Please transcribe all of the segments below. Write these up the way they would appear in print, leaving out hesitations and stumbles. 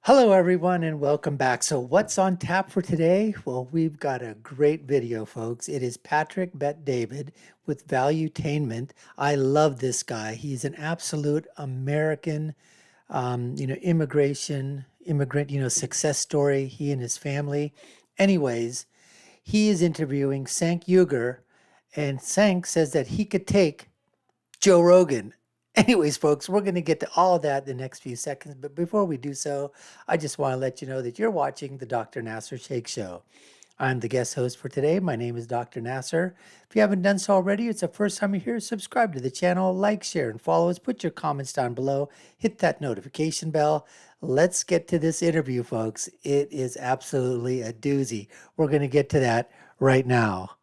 Hello, everyone, and welcome back. So, what's on tap for today? Well, we've got a great video, folks. It is Patrick Bet David with ValueTainment. I love this guy. He's an absolute American, immigrant, success story. He and his family. Anyways, he is interviewing Cenk Uygur, and Cenk says that he could take Joe Rogan. Anyways, folks, we're going to get to all of that in the next few seconds. But before we do so, I just want to let you know that you're watching the Dr. Nasir Shaikh Show. I'm the guest host for today. My name is Dr. Nasir. If you haven't done so already, it's the first time you're here, subscribe to the channel, like, share, and follow us. Put your comments down below. Hit that notification bell. Let's get to this interview, folks. It is absolutely a doozy. We're going to get to that right now.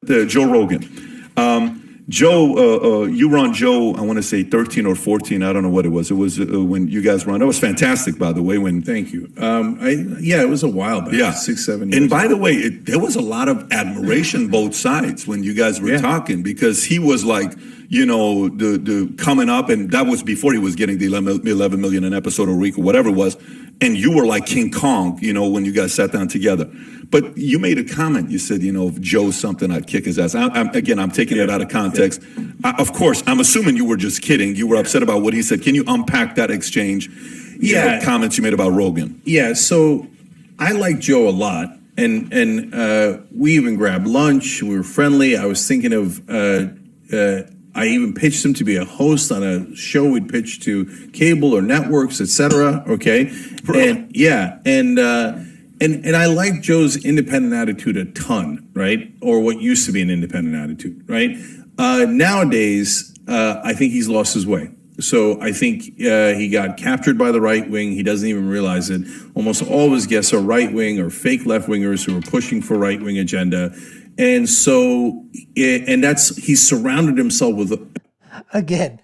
Joe Rogan. Joe, you were on Joe, I want to say 13 or 14. I don't know what it was. It was when you guys were on. That was fantastic, by the way. Thank you. It was a while back. Yeah. 6-7 years. And by the way, there was a lot of admiration both sides when you guys were talking, because he was like, the coming up, and that was before he was getting the 11 million an episode a week or whatever it was. And you were like King Kong, when you guys sat down together. But you made a comment. You said, if Joe's something, I'd kick his ass. I'm taking it out of context. Of course, I'm assuming you were just kidding. You were upset about what he said. Can you unpack that exchange? Comments you made about Rogan. Yeah, so I like Joe a lot. And we even grabbed lunch. We were friendly. I was thinking of... I even pitched him to be a host on a show we'd pitch to cable or networks, etc. Okay, and I like Joe's independent attitude a ton, right? Or what used to be an independent attitude, right? Nowadays, I think he's lost his way. So I think he got captured by the right wing. He doesn't even realize it. Almost all of his guests are right wing or fake left wingers who are pushing for right wing agenda. And so, he's surrounded himself with... Again,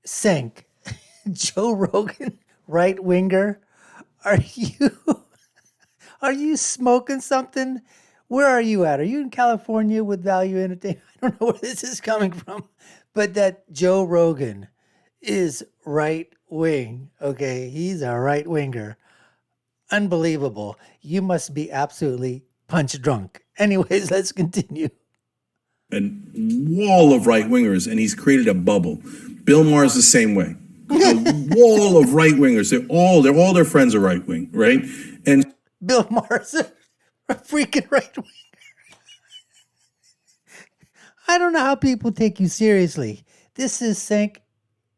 Cenk, Joe Rogan, right winger. Are you smoking something? Where are you at? Are you in California with Value Entertainment? I don't know where this is coming from, but that Joe Rogan is right wing. Okay, he's a right winger. Unbelievable. You must be absolutely punch drunk. Anyways, let's continue. A wall of right wingers, and he's created a bubble. Bill Maher's the same way. A wall of right wingers. All their friends are right wing, right? And Bill Maher's a freaking right winger. I don't know how people take you seriously. This is Cenk.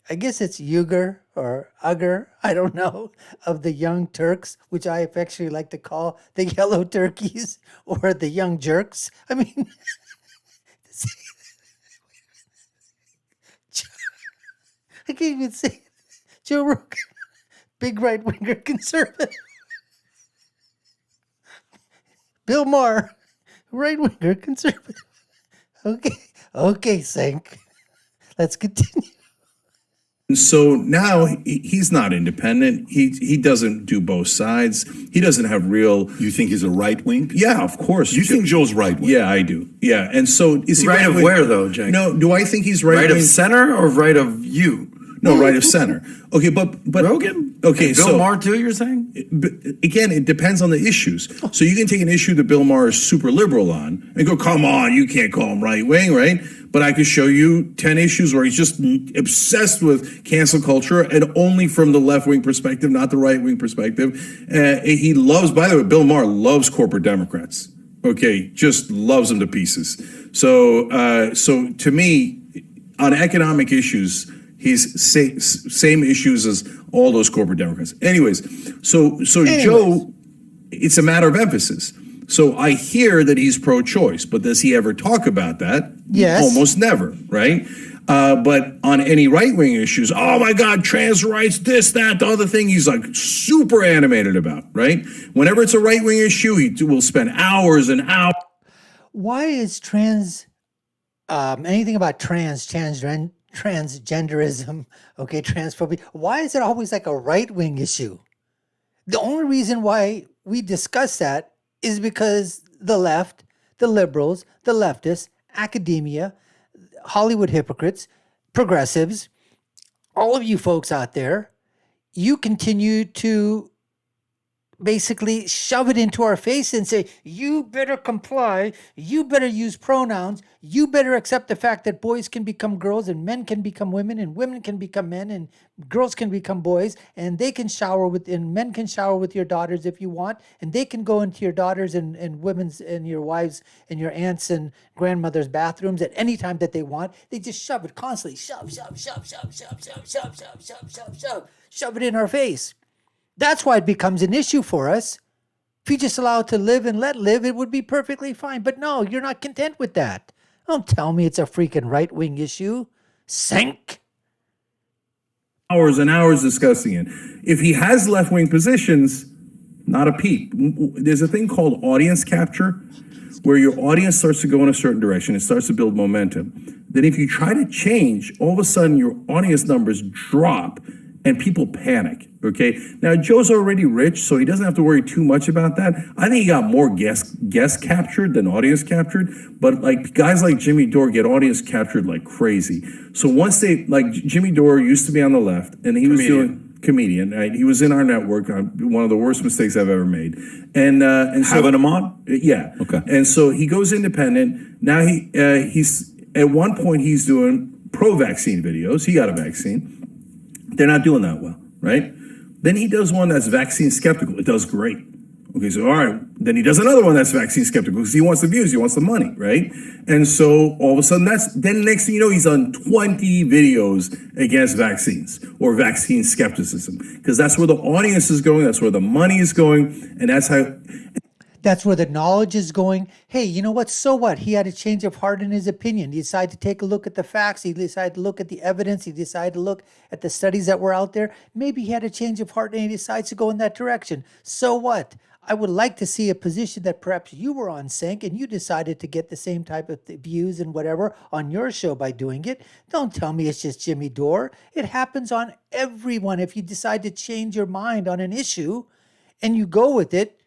I guess it's Uygur or Uygur, I don't know, of the Young Turks, which I affectionately like to call the Yellow Turkeys or the Young Jerks. I mean, I can't even say it. Joe Rogan, big right winger conservative. Bill Maher, right winger conservative. Okay, Cenk. Let's continue. And so now he's not independent. He doesn't do both sides. He doesn't have real... You think he's a right wing? Yeah, of course. You think Joe's right wing? Yeah, I do. Yeah, and so... Is he right of where, though, Jake? No, do I think he's right Right wing? of center or right of you? No, right of center. Okay, but Rogan? Okay, and Bill Maher too, you're saying? Again, it depends on the issues. So you can take an issue that Bill Maher is super liberal on and go, come on, you can't call him right wing, right? But I could show you 10 issues where he's just obsessed with cancel culture and only from the left wing perspective, not the right wing perspective. He loves, by the way, Bill Maher loves corporate Democrats. Okay, just loves them to pieces. So to me, on economic issues, he's same issues as all those corporate Democrats. Anyways, so Joe, it's a matter of emphasis. So I hear that he's pro-choice, but does he ever talk about that? Yes. Almost never, right? But on any right-wing issues, oh my God, trans rights, this, that, the other thing, he's like super animated about, right? Whenever it's a right-wing issue, he will spend hours and hours. Why is anything about transgenderism, okay, transphobia, why is it always like a right-wing issue? The only reason why we discuss that is because the left, the liberals, the leftists, academia, Hollywood hypocrites, progressives, all of you folks out there, you continue to basically shove it into our face and say, you better comply, you better use pronouns, you better accept the fact that boys can become girls and men can become women and women can become men and girls can become boys and they can shower with, and men can shower with your daughters if you want, and they can go into your daughters and women's and your wives and your aunts and grandmother's bathrooms at any time that they want. They just shove it constantly, shove it in our face. That's why it becomes an issue for us. If you just allow it to live and let live, it would be perfectly fine. But no, you're not content with that. Don't tell me it's a freaking right-wing issue. Cenk. Hours and hours discussing it. If he has left-wing positions, not a peep. There's a thing called audience capture, where your audience starts to go in a certain direction. It starts to build momentum. Then if you try to change, all of a sudden your audience numbers drop and people panic, okay? Now, Joe's already rich, so he doesn't have to worry too much about that. I think he got more guests captured than audience captured, but like guys like Jimmy Dore get audience captured like crazy. So once they, like Jimmy Dore used to be on the left, and he was doing comedian, right? He was in our network, one of the worst mistakes I've ever made. And so, having him on? Yeah. Okay. And so he goes independent. Now he's, at one point he's doing pro-vaccine videos. He got a vaccine. They're not doing that well, right? Then he does one that's vaccine skeptical. It does great. Okay, so all right. Then he does another one that's vaccine skeptical because he wants the views, he wants the money, right? And so all of a sudden then next thing you know, he's on 20 videos against vaccines or vaccine skepticism because that's where the audience is going, that's where the money is going, and that's how... That's where the knowledge is going. Hey, you know what? So what? He had a change of heart in his opinion. He decided to take a look at the facts. He decided to look at the evidence. He decided to look at the studies that were out there. Maybe he had a change of heart and he decides to go in that direction. So what? I would like to see a position that perhaps you were on, Cenk, and you decided to get the same type of views and whatever on your show by doing it. Don't tell me it's just Jimmy Dore. It happens on everyone. If you decide to change your mind on an issue and you go with it,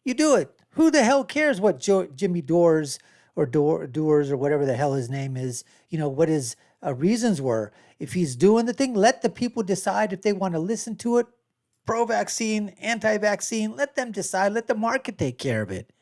you do it. Who the hell cares what Jimmy Dore's or Doers or whatever the hell his name is, what his reasons were. If he's doing the thing, let the people decide if they want to listen to it. Pro-vaccine, anti-vaccine, let them decide. Let the market take care of it.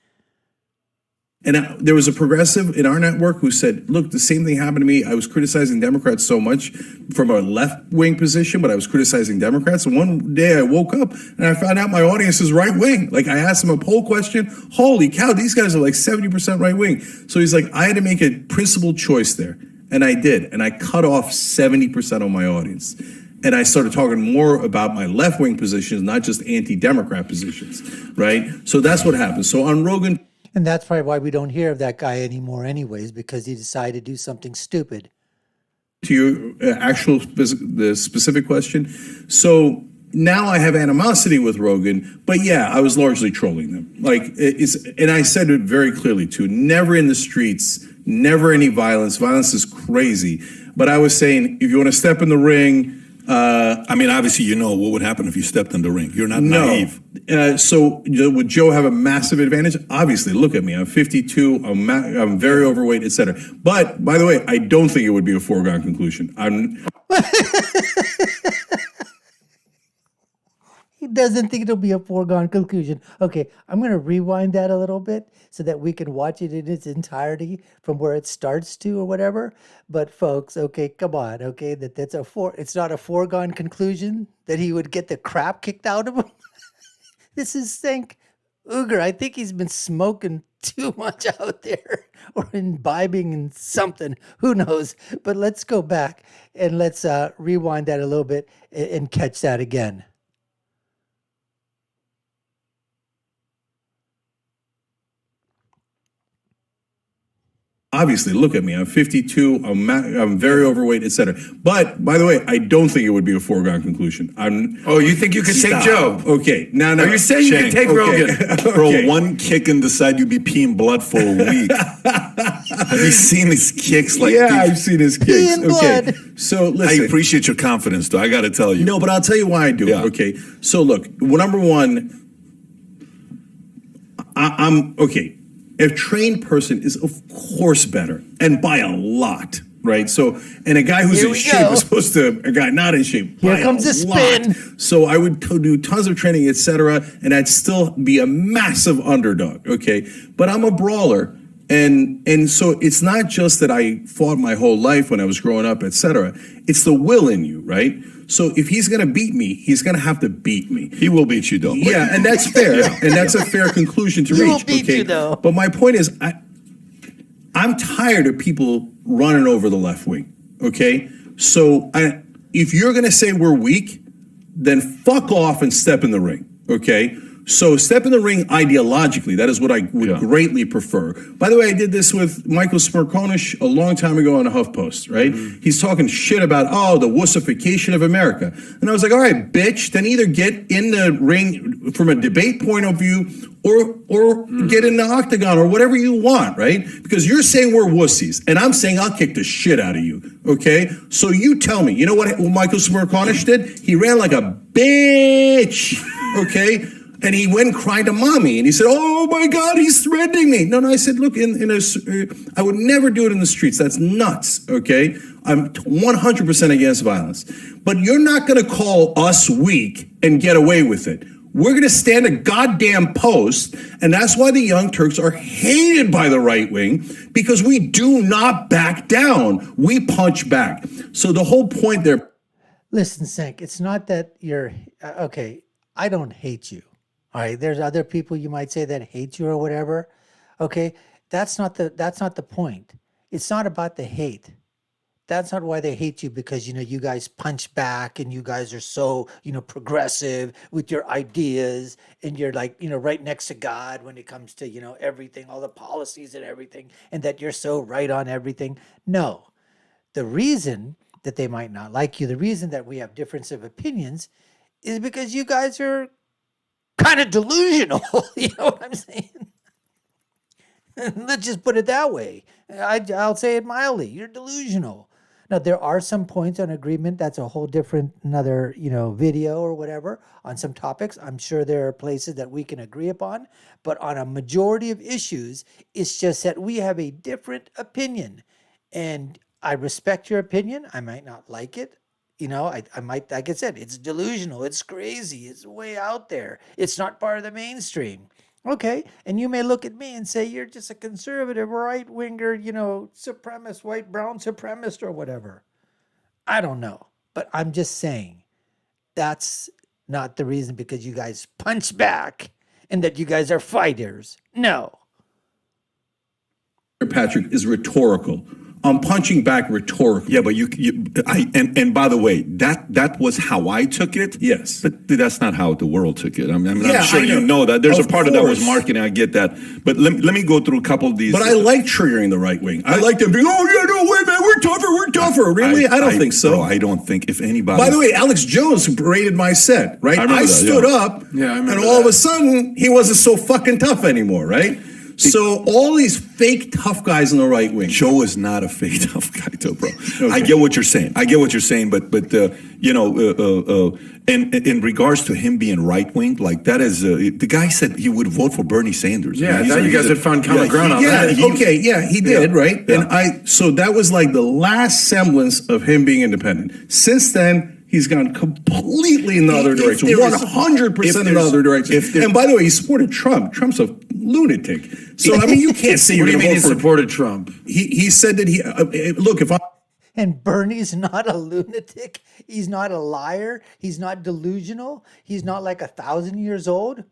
And there was a progressive in our network who said, look, the same thing happened to me. I was criticizing Democrats so much from a left-wing position, but I was criticizing Democrats. And one day I woke up and I found out my audience is right-wing. Like I asked him a poll question. Holy cow, these guys are like 70% right-wing. So he's like, I had to make a principled choice there. And I did. And I cut off 70% of my audience. And I started talking more about my left-wing positions, not just anti-Democrat positions, right? So that's what happened. So on Rogan... And that's probably why we don't hear of that guy anymore anyways, because he decided to do something stupid. To your the specific question. So now I have animosity with Rogan, but yeah, I was largely trolling them. And I said it very clearly too, never in the streets, never any violence. Violence is crazy. But I was saying, if you want to step in the ring, obviously, what would happen if you stepped in the ring. You're not naive. So would Joe have a massive advantage? Obviously, look at me. I'm 52. I'm very overweight, etc. But by the way, I don't think it would be a foregone conclusion. He doesn't think it'll be a foregone conclusion. Okay, I'm going to rewind that a little bit so that we can watch it in its entirety from where it starts to or whatever. But folks, okay, come on, okay, it's not a foregone conclusion that he would get the crap kicked out of him. This is Cenk Uygur. I think he's been smoking too much out there or imbibing in something. Who knows? But let's go back and let's rewind that a little bit and catch that again. Obviously, look at me. I'm 52. I'm very overweight, etc. But by the way, I don't think it would be a foregone conclusion. You think you could take Joe? Okay, now Are you saying you could take Rogan? Bro, one kick in the side, you'd be peeing blood for a week. Have you seen his kicks? I've seen his kicks. Peeing blood. So listen. I appreciate your confidence, though. I got to tell you. No, but I'll tell you why I do it. Okay, so look. Number one, I'm okay. A trained person is, of course, better, and by a lot, right? So, and a guy who's Here in we shape go. is supposed to, a guy not in shape. Here by comes a the spin. lot. So I would do tons of training, etc., and I'd still be a massive underdog, okay? But I'm a brawler. And so it's not just that I fought my whole life when I was growing up, etc. It's the will in you, right? So if he's going to beat me, he's going to have to beat me. He will beat you, though. Yeah, and that's fair, and that's a fair conclusion to He reach. will beat okay? you, though. But my point is, I'm tired of people running over the left wing. Okay, so if you're going to say we're weak, then fuck off and step in the ring. Okay. So step in the ring ideologically. That is what I would greatly prefer. By the way, I did this with Michael Smirkonish a long time ago on a HuffPost, right? He's talking shit about, the wussification of America. And I was like, all right, bitch, then either get in the ring from a debate point of view or get in the octagon or whatever you want, right? Because you're saying we're wussies, and I'm saying I'll kick the shit out of you, okay? So you tell me, you know what Michael Smirkonish did? He ran like a bitch, okay? And he went and cried to mommy, and he said, "Oh my God, he's threatening me." No, I said, "Look, I would never do it in the streets. That's nuts." Okay, I'm 100% against violence, but you're not going to call us weak and get away with it. We're going to stand a goddamn post, and that's why the Young Turks are hated by the right wing, because we do not back down. We punch back. So the whole point there. Listen, Cenk, it's not that you're okay. I don't hate you. All right, there's other people you might say that hate you or whatever. Okay, that's not the point. It's not about the hate. That's not why they hate you, because you guys punch back and you guys are so progressive with your ideas, and you're like right next to God when it comes to everything, all the policies and everything, and that you're so right on everything. No, the reason that they might not like you, the reason that we have difference of opinions, is because you guys are kind of delusional. You know what I'm saying? Let's just put it that way. I'll say it mildly. You're delusional. Now, there are some points on agreement. That's a whole different, another, video or whatever on some topics. I'm sure there are places that we can agree upon. But on a majority of issues, it's just that we have a different opinion. And I respect your opinion. I might not like it. I might, like I said, it's delusional, it's crazy, it's way out there, it's not part of the mainstream. Okay, and you may look at me and say, you're just a conservative, right-winger, supremacist, white, brown supremacist or whatever. I don't know, but I'm just saying that's not the reason because you guys punch back and that you guys are fighters. No. Patrick, is rhetorical. I'm punching back rhetorically. Yeah, but and by the way, that was how I took it. Yes, but that's not how the world took it. I'm Yeah, sure I you know that. There's Of a part of that was course. marketing. I get that, but let me go through a couple of these. But I like triggering the right wing. I like them being, oh yeah, no way, man, we're tougher. Really? I don't think so. Bro, I don't think if anybody. By the way, Alex Jones rated my set, right? I remember that, stood yeah. up, Yeah, I remember and all of that. a sudden he wasn't so fucking tough anymore, right? So all these fake tough guys on the right wing. Joe is not a fake tough guy, though, bro. I get what you're saying. But and in regards to him being right wing, like that is the guy said he would vote for Bernie Sanders. Yeah, He's I thought a- you guys he's a- had found common ground on Yeah, that. he did, right? Yeah. And so that was like the last semblance of him being independent. Since then, he's gone completely in the other direction, there is- 100% in the there's- other direction. if there- And by the way, he supported Trump. Trump's a lunatic. So I mean, you can't say you're What do you going mean to he vote for. supported Trump? He said that look, if I. And Bernie's not a lunatic. He's not a liar. He's not delusional. He's not like 1,000 years old.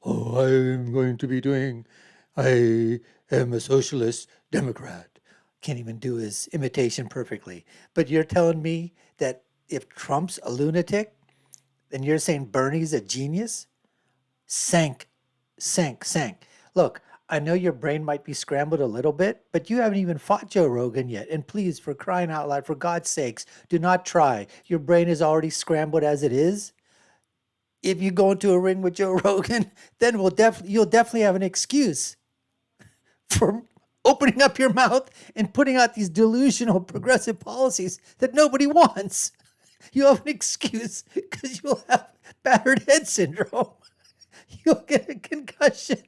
Oh, I'm going to be doing, I am a socialist Democrat. Can't even do his imitation perfectly. But you're telling me that if Trump's a lunatic, then you're saying Bernie's a genius? Sank. Look, I know your brain might be scrambled a little bit, but you haven't even fought Joe Rogan yet. And please, for crying out loud, for God's sakes, do not try. Your brain is already scrambled as it is. If you go into a ring with Joe Rogan, then you'll definitely have an excuse for opening up your mouth and putting out these delusional progressive policies that nobody wants. You'll have an excuse because you'll have battered head syndrome. You'll get a concussion.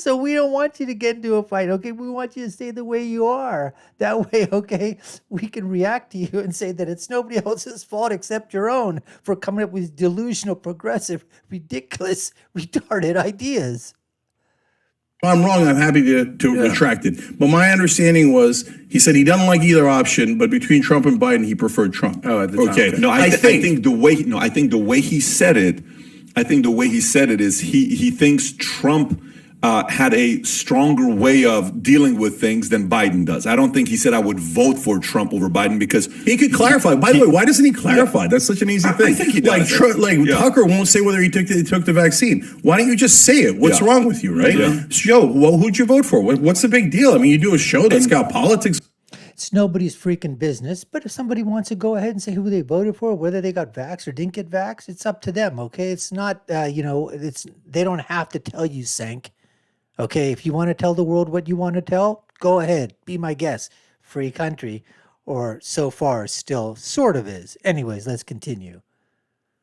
So we don't want you to get into a fight, okay? We want you to stay the way you are. That way, okay, we can react to you and say that it's nobody else's fault except your own for coming up with delusional, progressive, ridiculous, retarded ideas. If I'm wrong, I'm happy to retract it. But my understanding was he said he doesn't like either option, but between Trump and Biden, he preferred Trump. Oh, at the time. Okay. No, I think the way he said it, is he thinks Trump had a stronger way of dealing with things than Biden does. I don't think he said I would vote for Trump over Biden because he could clarify. By the way, why doesn't he clarify? That's such an easy thing. I think he does. Tucker won't say whether he took the vaccine. Why don't you just say it? What's wrong with you, right? Yeah. Joe, well, who'd you vote for? What's the big deal? I mean, you do a show that's got politics. It's nobody's freaking business. But if somebody wants to go ahead and say who they voted for, whether they got vaxxed or didn't get vaxxed, it's up to them, okay? It's not, they don't have to tell you, Cenk. Okay, if you want to tell the world what you want to tell, go ahead. Be my guest. Free country. Or so far still sort of is. Anyways, let's continue.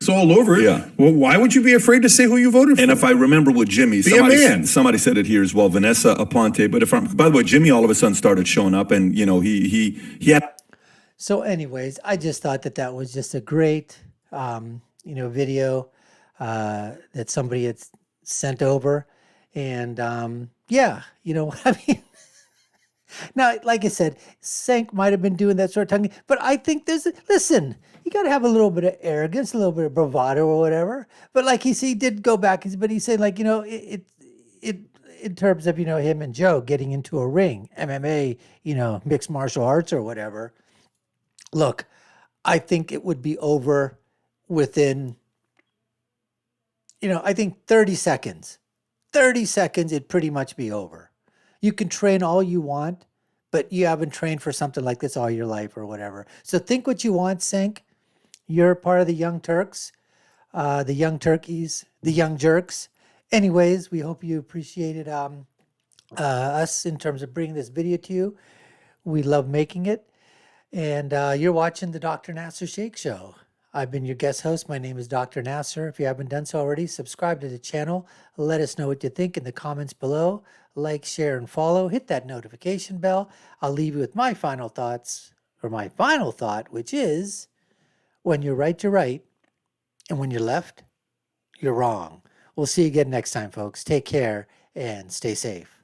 It's all over it. Yeah. Well, why would you be afraid to say who you voted for? And if I remember with Jimmy, somebody said it here as well, Vanessa Aponte. But by the way, Jimmy all of a sudden started showing up, and he had. So, anyways, I just thought that was just a great, video that somebody had sent over, and I mean. Now, like I said, Cenk might have been doing that sort of tongue, but I think listen, you got to have a little bit of arrogance, a little bit of bravado or whatever. But like he did go back, but he said like, it in terms of, him and Joe getting into a ring, MMA, mixed martial arts or whatever. Look, I think it would be over within, I think 30 seconds. 30 seconds, it'd pretty much be over. You can train all you want, but you haven't trained for something like this all your life or whatever. So think what you want, Cenk. You're part of the Young Turks, the Young Turkeys, the Young Jerks. Anyways, we hope you appreciated us in terms of bringing this video to you. We love making it. And you're watching the Dr. Nasir Shaikh Show. I've been your guest host. My name is Dr. Nasir. If you haven't done so already, subscribe to the channel. Let us know what you think in the comments below. Like, share, and follow. Hit that notification bell. I'll leave you with my final thoughts, or my final thought, which is, when you're right, you're right. And when you're left, you're wrong. We'll see you again next time, folks. Take care and stay safe.